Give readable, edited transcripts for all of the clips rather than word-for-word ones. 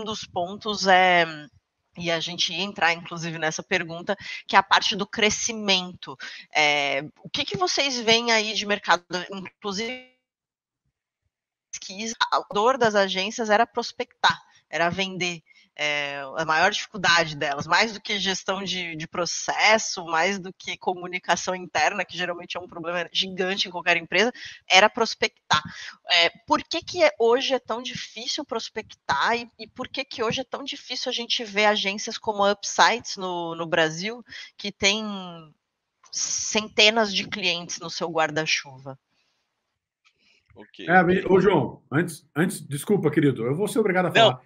um dos pontos e a gente ia entrar, inclusive, nessa pergunta, que é a parte do crescimento. O que vocês veem aí de mercado? Inclusive, a dor das agências era prospectar, era vender. A maior dificuldade delas, mais do que gestão de processo, mais do que comunicação interna, que geralmente é um problema gigante em qualquer empresa, era prospectar. Por que hoje é tão difícil prospectar e por que hoje é tão difícil a gente ver agências como a Upsites no Brasil, que tem centenas de clientes no seu guarda-chuva? Okay. Ô, João, antes, desculpa, querido, eu vou ser obrigado a falar.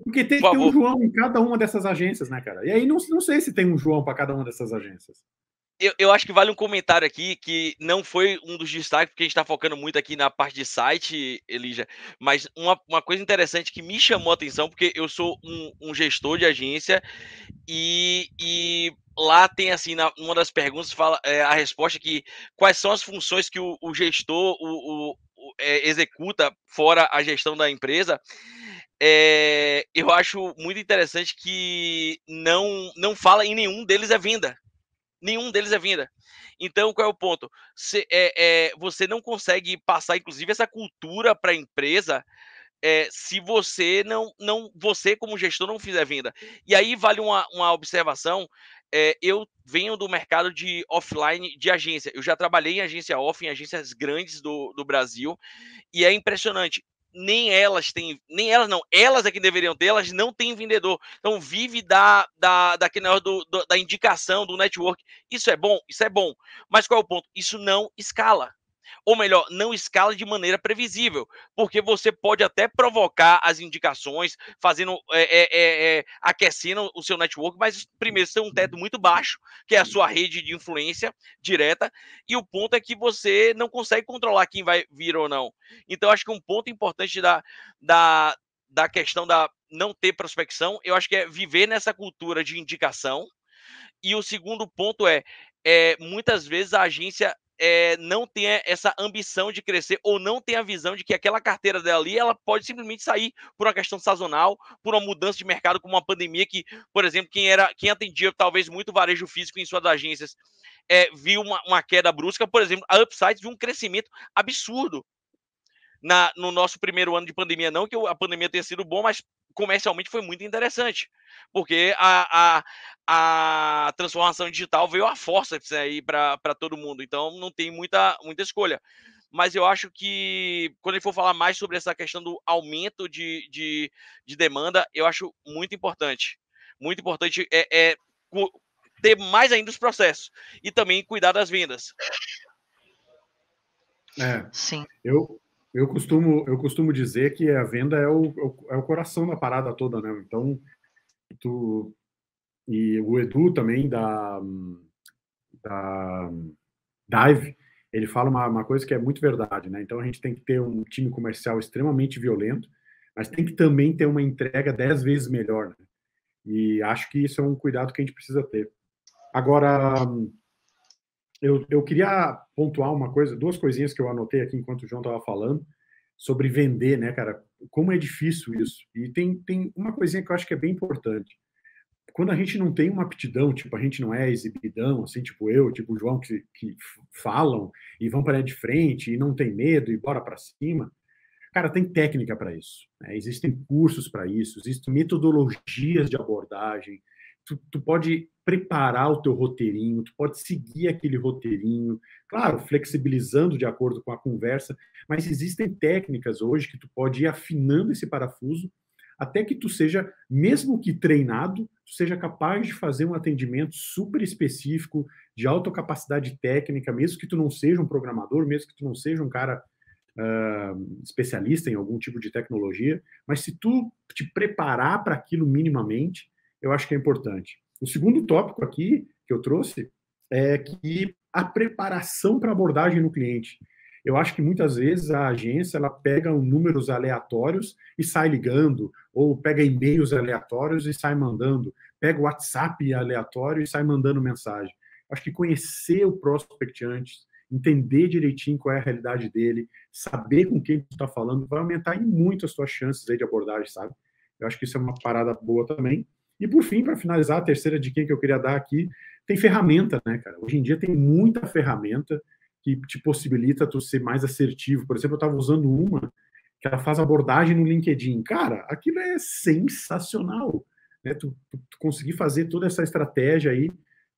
Porque tem que ter um João em cada uma dessas agências, né, cara? E aí não sei se tem um João para cada uma dessas agências. Eu acho que vale um comentário aqui, que não foi um dos destaques, porque a gente está focando muito aqui na parte de site, Elija, mas uma coisa interessante que me chamou a atenção, porque eu sou um gestor de agência, e lá tem, assim, uma das perguntas, fala a resposta que quais são as funções que o gestor executa fora a gestão da empresa. Eu acho muito interessante que não fala em nenhum deles é venda. Nenhum deles é venda. Então, qual é o ponto? Você não consegue passar, inclusive, essa cultura para a empresa se você você como gestor não fizer venda. E aí vale uma observação. Eu venho do mercado de offline de agência. Eu já trabalhei em agência off, em agências grandes do Brasil, e é impressionante. Nem elas não, elas é que deveriam ter, elas não têm vendedor. Então vive daquele negócio da indicação, do network. Isso é bom? Isso é bom. Mas qual é o ponto? Isso não escala. Ou melhor, não escala de maneira previsível, porque você pode até provocar as indicações, fazendo, aquecendo o seu network, mas primeiro você tem um teto muito baixo, que é a sua rede de influência direta, e o ponto é que você não consegue controlar quem vai vir ou não. Então, acho que um ponto importante da questão da não ter prospecção, eu acho que é viver nessa cultura de indicação. E o segundo ponto muitas vezes a agência não tem essa ambição de crescer, ou não tem a visão de que aquela carteira dela ali, ela pode simplesmente sair por uma questão sazonal, por uma mudança de mercado, como uma pandemia que, por exemplo, quem atendia talvez muito varejo físico em suas agências, viu uma queda brusca. Por exemplo, a Upsides viu um crescimento absurdo no nosso primeiro ano de pandemia. Não que a pandemia tenha sido bom, mas comercialmente foi muito interessante, porque a transformação digital veio à força aí para todo mundo, então não tem muita escolha. Mas eu acho que quando ele for falar mais sobre essa questão do aumento de demanda, eu acho muito importante. Muito importante ter mais ainda os processos e também cuidar das vendas. Sim. Eu costumo dizer que a venda é o coração da parada toda, né? Então, e o Edu também da Dive, ele fala uma coisa que é muito verdade, né? Então a gente tem que ter um time comercial extremamente violento, mas tem que também ter uma entrega 10 vezes melhor, né? E acho que isso é um cuidado que a gente precisa ter. Agora, eu queria pontuar duas coisinhas que eu anotei aqui enquanto o João estava falando, sobre vender, né, cara? Como é difícil isso. E tem uma coisinha que eu acho que é bem importante. Quando a gente não tem uma aptidão, tipo, a gente não é exibidão, assim, tipo eu, tipo o João, que falam e vão para de frente e não tem medo e bora para cima, cara, tem técnica para isso, né? Existem cursos para isso, existem metodologias de abordagem, tu pode preparar o teu roteirinho, tu pode seguir aquele roteirinho, claro, flexibilizando de acordo com a conversa, mas existem técnicas hoje que tu pode ir afinando esse parafuso até que tu seja, mesmo que treinado, tu seja capaz de fazer um atendimento super específico, de alta capacidade técnica, mesmo que tu não seja um programador, mesmo que tu não seja um cara especialista em algum tipo de tecnologia, mas se tu te preparar para aquilo minimamente, eu acho que é importante. O segundo tópico aqui que eu trouxe é que a preparação para abordagem no cliente. Eu acho que muitas vezes a agência ela pega números aleatórios e sai ligando, ou pega e-mails aleatórios e sai mandando, pega o WhatsApp aleatório e sai mandando mensagem. Acho que conhecer o prospect antes, entender direitinho qual é a realidade dele, saber com quem tu está falando, vai aumentar em muito as tuas chances aí de abordagem, sabe? Eu acho que isso é uma parada boa também. E por fim, para finalizar, a terceira dica que eu queria dar aqui, tem ferramenta, né, cara? Hoje em dia tem muita ferramenta que te possibilita tu ser mais assertivo. Por exemplo, eu estava usando uma que ela faz abordagem no LinkedIn. Cara, aquilo é sensacional, né? Tu conseguir fazer toda essa estratégia aí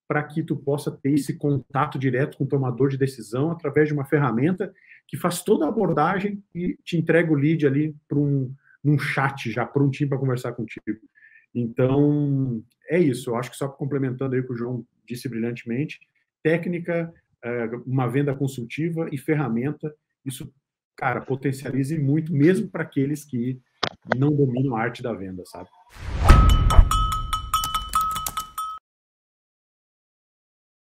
para que tu possa ter esse contato direto com o tomador de decisão através de uma ferramenta que faz toda a abordagem e te entrega o lead ali para num chat já prontinho para conversar contigo. Então, é isso. Eu acho que só complementando aí o que o João disse brilhantemente, técnica, uma venda consultiva e ferramenta, isso, cara, potencialize muito, mesmo para aqueles que não dominam a arte da venda, sabe?